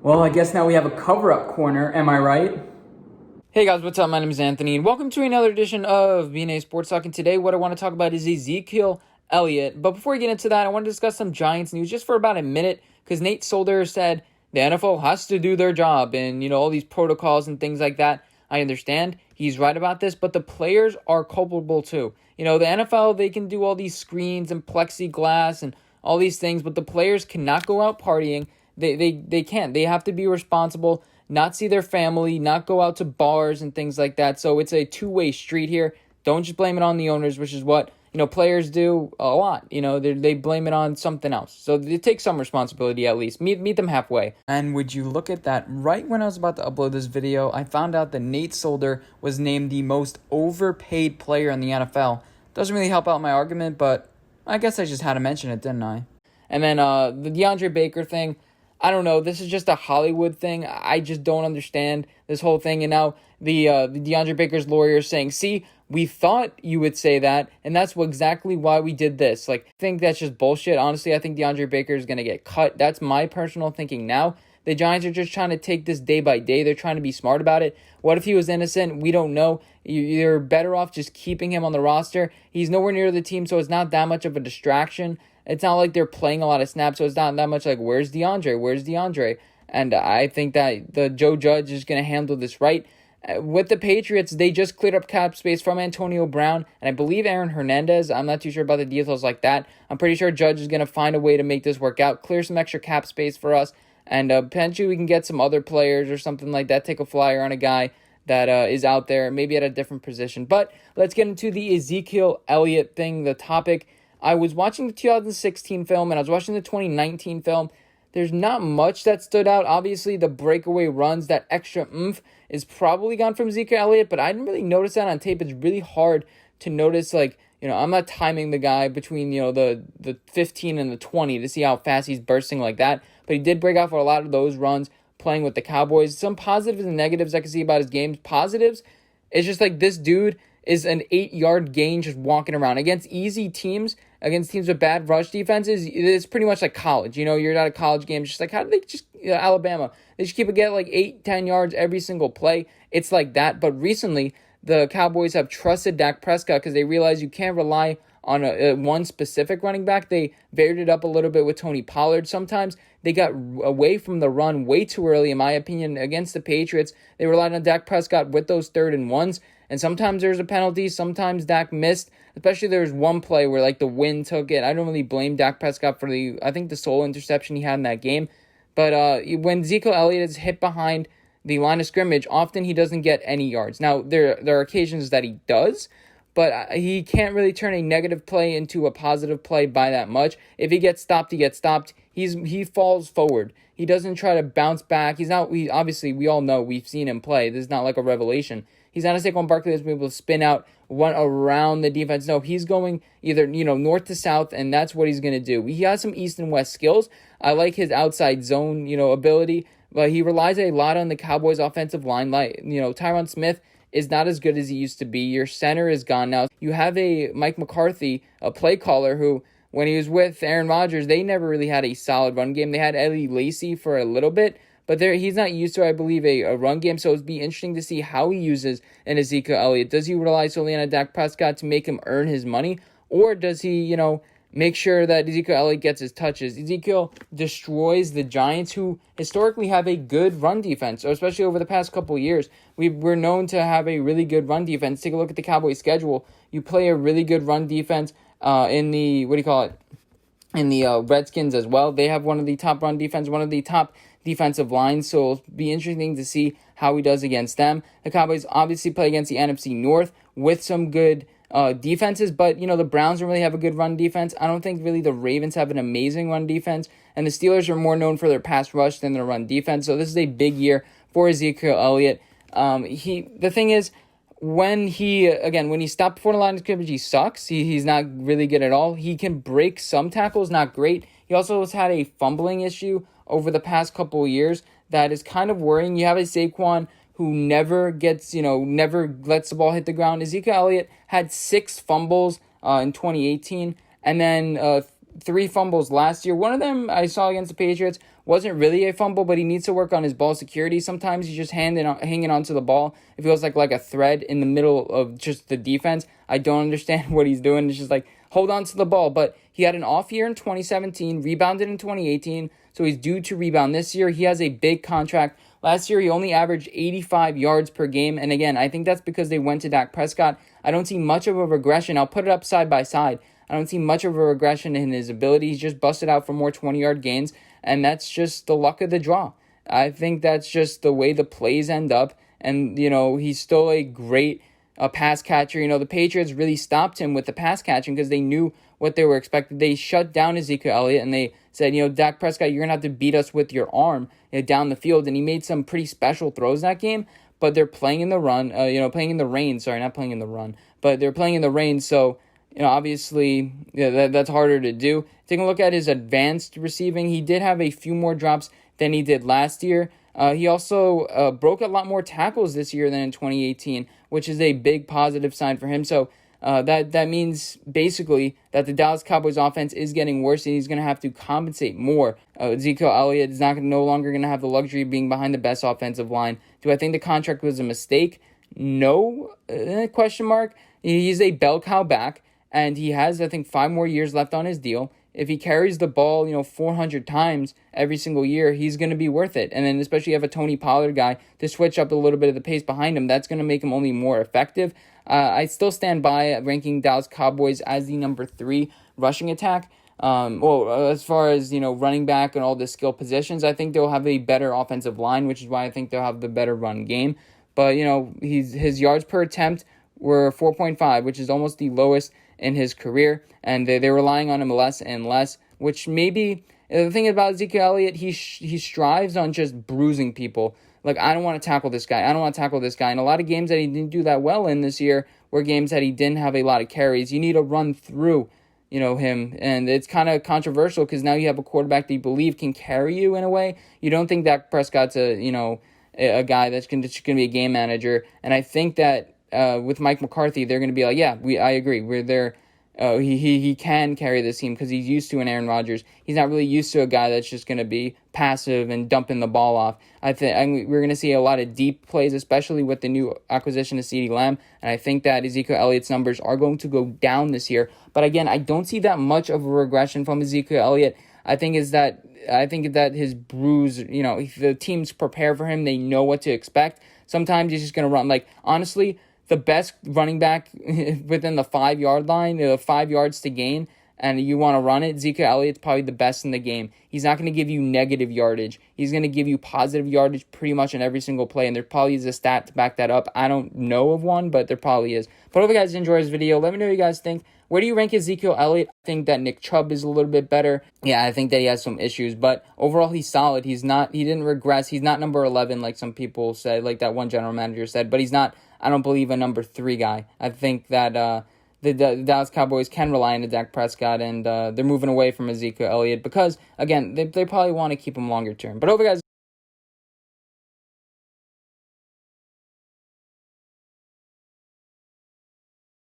Well, I guess now we have a cover-up corner, am I right? Hey guys, what's up? My name is Anthony, and welcome to another edition of BNA Sports Talk. And today, what I want to talk about is Ezekiel Elliott. But before we get into that, I want to discuss some Giants news just for about a minute, because Nate Solder said the NFL has to do their job, and all these protocols and things like that. I understand he's right about this, but the players are culpable too. The NFL, they can do all these screens and plexiglass and all these things, but the players cannot go out partying. They can't. They have to be responsible, not see their family, not go out to bars and things like that. So it's a two-way street here. Don't just blame it on the owners, which is what players do a lot. They blame it on something else. So they take some responsibility at least. Meet them halfway. And would you look at that? Right when I was about to upload this video, I found out that Nate Solder was named the most overpaid player in the NFL. Doesn't really help out my argument, but I guess I just had to mention it, didn't I? And then the DeAndre Baker thing, I don't know. This is just a Hollywood thing. I just don't understand this whole thing. And now the DeAndre Baker's lawyer is saying, see, we thought you would say that, and that's exactly why we did this. I think that's just bullshit. Honestly, I think DeAndre Baker is going to get cut. That's my personal thinking now. The Giants are just trying to take this day by day. They're trying to be smart about it. What if he was innocent? We don't know. You're better off just keeping him on the roster. He's nowhere near the team, so it's not that much of a distraction. It's not like they're playing a lot of snaps, so it's not that much like, where's DeAndre? Where's DeAndre? And I think that the Joe Judge is going to handle this right. With the Patriots, they just cleared up cap space from Antonio Brown, and I believe Aaron Hernandez. I'm not too sure about the details like that. I'm pretty sure Judge is going to find a way to make this work out, clear some extra cap space for us, and potentially we can get some other players or something like that, take a flyer on a guy that is out there, maybe at a different position. But let's get into the Ezekiel Elliott thing, the topic. I was watching the 2016 film and I was watching the 2019 film. There's not much that stood out. Obviously, the breakaway runs, that extra oomph is probably gone from Ezekiel Elliott, but I didn't really notice that on tape. It's really hard to notice, I'm not timing the guy between, the 15 and the 20 to see how fast he's bursting like that. But he did break out for a lot of those runs playing with the Cowboys. Some positives and negatives I can see about his games. Positives, it's just this dude is an 8-yard gain just walking around. Against easy teams, against teams with bad rush defenses, it's pretty much like college. You're at a college game. It's just how do they just, Alabama, they just keep it get 8-10 yards every single play. It's like that. But recently, the Cowboys have trusted Dak Prescott because they realize you can't rely on one specific running back. They varied it up a little bit with Tony Pollard. Sometimes they got away from the run way too early, in my opinion, against the Patriots. They relied on Dak Prescott with those 3rd and 1s. And sometimes there's a penalty. Sometimes Dak missed. Especially there was one play where the wind took it. I don't really blame Dak Prescott for I think the sole interception he had in that game. But when Ezekiel Elliott is hit behind the line of scrimmage, often he doesn't get any yards. Now, there are occasions that he does, but he can't really turn a negative play into a positive play by that much. If he gets stopped, he gets stopped. He falls forward. He doesn't try to bounce back. Obviously, we all know, we've seen him play. This is not like a revelation. He's not a Saquon Barkley that's been able to spin out, run around the defense. No, he's going either, north to south, and that's what he's going to do. He has some east and west skills. I like his outside zone, ability, but he relies a lot on the Cowboys' offensive line. Tyron Smith is not as good as he used to be. Your center is gone now. You have a Mike McCarthy, a play caller, who, when he was with Aaron Rodgers, they never really had a solid run game. They had Eddie Lacy for a little bit, but he's not used to, I believe, a run game, so it'd be interesting to see how he uses an Ezekiel Elliott. Does he rely solely on a Dak Prescott to make him earn his money, or does he, make sure that Ezekiel Elliott gets his touches? Ezekiel destroys the Giants, who historically have a good run defense, especially over the past couple of years. We're known to have a really good run defense. Take a look at the Cowboys' schedule. You play a really good run defense in the, in the Redskins as well. They have one of the top run defense, one of the top defensive lines, so it'll be interesting to see how he does against them. The Cowboys obviously play against the NFC North with some good defenses, but the Browns don't really have a good run defense. I don't think really the Ravens have an amazing run defense, and the Steelers are more known for their pass rush than their run defense. So this is a big year for Ezekiel Elliott. The thing is, when he stopped before the line of scrimmage, he sucks. He's not really good at all. He can break some tackles, not great. He also has had a fumbling issue over the past couple of years that is kind of worrying. You have a Saquon who never lets the ball hit the ground. Ezekiel Elliott had 6 fumbles in 2018, and then 3 fumbles last year. One of them I saw against the Patriots wasn't really a fumble, but he needs to work on his ball security. Sometimes he's just hanging onto the ball. It feels like a thread in the middle of just the defense. I don't understand what he's doing. It's just like, hold on to the ball. But he had an off year in 2017, rebounded in 2018, so he's due to rebound this year. He has a big contract. Last year, he only averaged 85 yards per game. And again, I think that's because they went to Dak Prescott. I don't see much of a regression. I'll put it up side by side. I don't see much of a regression in his ability. He's just busted out for more 20-yard gains, and that's just the luck of the draw. I think that's just the way the plays end up. And, he's still a great pass catcher. The Patriots really stopped him with the pass catching because they knew what they were expected. They shut down Ezekiel Elliott, and they said, Dak Prescott, you're going to have to beat us with your arm down the field. And he made some pretty special throws that game, but they're playing in the run, playing in the rain. Sorry, not playing in the run, but they're playing in the rain. So, obviously, that's harder to do. Taking a look at his advanced receiving, he did have a few more drops than he did last year. He also broke a lot more tackles this year than in 2018, which is a big positive sign for him. So that means basically that the Dallas Cowboys offense is getting worse, and he's going to have to compensate more. Ezekiel Elliott is no longer going to have the luxury of being behind the best offensive line. Do I think the contract was a mistake? No, question mark. He's a bell cow back, and he has, I think, 5 more years left on his deal. If he carries the ball, 400 times every single year, he's going to be worth it. And then especially you have a Tony Pollard guy to switch up a little bit of the pace behind him. That's going to make him only more effective. I still stand by ranking Dallas Cowboys as the number 3 rushing attack. As far as, running back and all the skill positions, I think they'll have a better offensive line, which is why I think they'll have the better run game. But, his yards per attempt were 4.5, which is almost the lowest in his career, and they're relying on him less and less, which maybe the thing about Ezekiel Elliott, he strives on just bruising people. Like, I don't want to tackle this guy. And a lot of games that he didn't do that well in this year were games that he didn't have a lot of carries. You need to run through, him. And it's kind of controversial because now you have a quarterback that you believe can carry you in a way. You don't think Dak Prescott's a guy that's going to be a game manager. And I think that with Mike McCarthy, they're going to be like, I agree. We're there. He can carry this team because he's used to an Aaron Rodgers. He's not really used to a guy that's just going to be passive and dumping the ball off. I think we're going to see a lot of deep plays, especially with the new acquisition of CeeDee Lamb. And I think that Ezekiel Elliott's numbers are going to go down this year. But again, I don't see that much of a regression from Ezekiel Elliott. I think that his bruise, the teams prepare for him. They know what to expect. Sometimes he's just going to run. Like, honestly, the best running back within the 5-yard line, 5 yards to gain, and you want to run it, Ezekiel Elliott's probably the best in the game. He's not going to give you negative yardage. He's going to give you positive yardage pretty much in every single play, and there probably is a stat to back that up. I don't know of one, but there probably is. But I hope you guys enjoy this video. Let me know what you guys think. Where do you rank Ezekiel Elliott? I think that Nick Chubb is a little bit better. Yeah, I think that he has some issues, but overall he's solid. He didn't regress. He's not number 11 like some people said, like that one general manager said, but he's not, I don't believe, a number 3 guy. I think that the Dallas Cowboys can rely on Dak Prescott, and they're moving away from Ezekiel Elliott because, again, they probably want to keep him longer term. But hope you guys